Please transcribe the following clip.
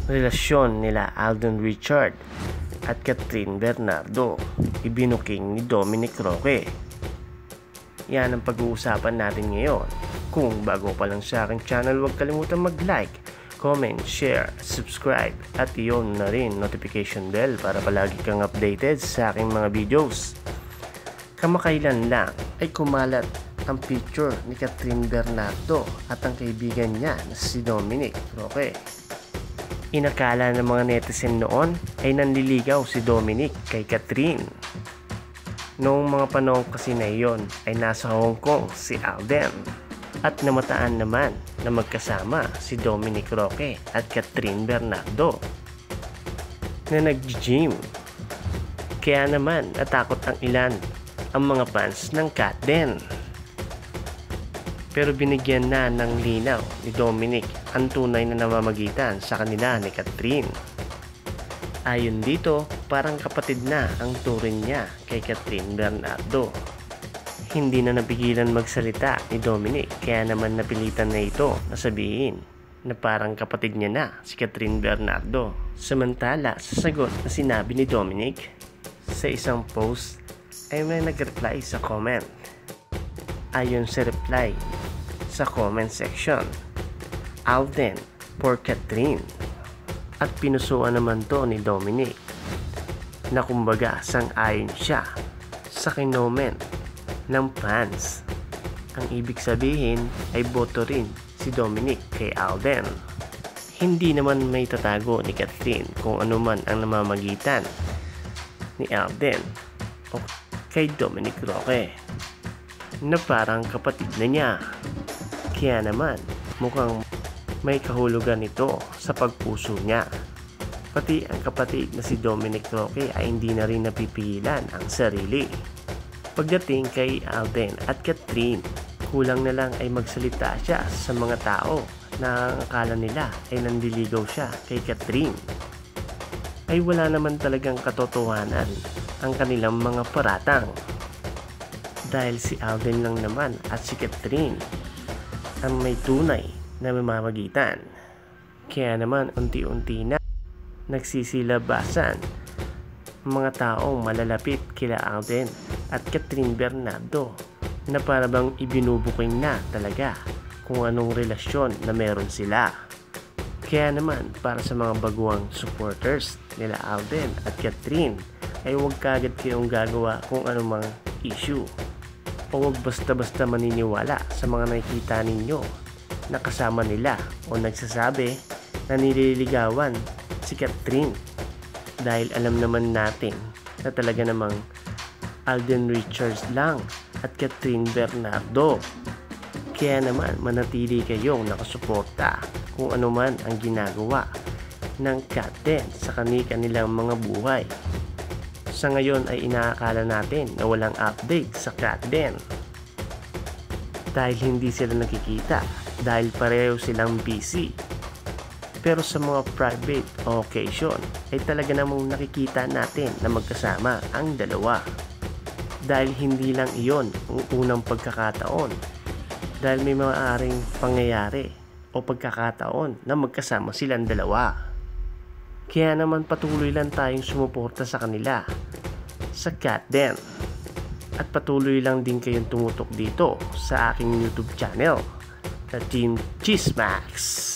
relasyon nila Alden Richard at Catherine Bernardo, ibinuking ni Dominic Roque. Yan ang pag-uusapan natin ngayon. Kung bago pa lang sa aking channel, huwag kalimutan mag-like, comment, share, subscribe at iyon na rin notification bell para palagi kang updated sa aking mga videos. Kamakailan lang ay kumalat ang picture ni Catherine Bernardo at ang kaibigan niya na si Dominic Roque. Inakala ng mga netizen noon ay nanliligaw si Dominic kay Catherine. Noong mga panahon kasi na iyon ay nasa Hong Kong si Alden at namataan naman na magkasama si Dominic Roque at Catherine Bernardo na nag-gym. Kaya naman natakot ang ilan ang mga fans ng Catden. Pero binigyan na ng linaw ni Dominic ang tunay na namamagitan sa kanila ni Catherine. Ayon dito, parang kapatid na ang turing niya kay Catherine Bernardo. Hindi na napigilan magsalita ni Dominic, kaya naman napilitan na ito na sabihin na parang kapatid niya na si Catherine Bernardo. Samantala, sa sagot na sinabi ni Dominic sa isang post ay may nag-reply sa comment. Ayon sa reply sa comment section, Alden for Catherine, at pinusuan naman to ni Dominic na kumbaga sang-ayon siya sa kinoment ng fans. Ang ibig sabihin ay boto rin si Dominic kay Alden. Hindi naman may tatago ni Catherine kung ano man ang namamagitan ni Alden o kay Dominic Roque na parang kapatid na niya. Kaya naman mukhang may kahulugan ito sa pagpuso niya. Pati ang kapatid na si Dominic Roque ay hindi na rin napipigilan ang sarili. Pagdating kay Alden at Catherine, kulang na lang ay magsalita siya sa mga tao na ang akala nila ay nandiligaw siya kay Catherine. Ay wala naman talagang katotohanan ang kanilang mga paratang. Dahil si Alden lang naman at si Catherine ang may tunay na mamamagitan. Kaya naman unti-unti na nagsisilabasan ang mga taong malalapit kila Alden at Catherine Bernardo na parabang ibinubuking na talaga kung anong relasyon na meron sila. Kaya naman para sa mga baguang supporters nila Alden at Catherine ay huwag kagad kayong gagawa kung anumang issue o huwag basta-basta maniniwala sa mga nakikita ninyo na kasama nila o nagsasabi na nililigawan si Catherine, dahil alam naman natin na talaga namang Alden Richards lang at Catherine Bernardo. Kaya naman manatili kayong nakasuporta kung ano man ang ginagawa ng Catden sa kanilang mga buhay. Sa ngayon ay inaakala natin na walang update sa Catden dahil hindi sila nakikita, dahil pareho silang busy. Pero sa mga private occasion ay talaga namang nakikita natin na magkasama ang dalawa. Dahil hindi lang iyon ang unang pagkakataon, dahil may maaaring pangyayari o pagkakataon na magkasama silang dalawa. Kaya naman patuloy lang tayong sumuporta sa kanila sa Catden at patuloy lang din kayong tumutok dito sa aking YouTube channel, The Team Chismax.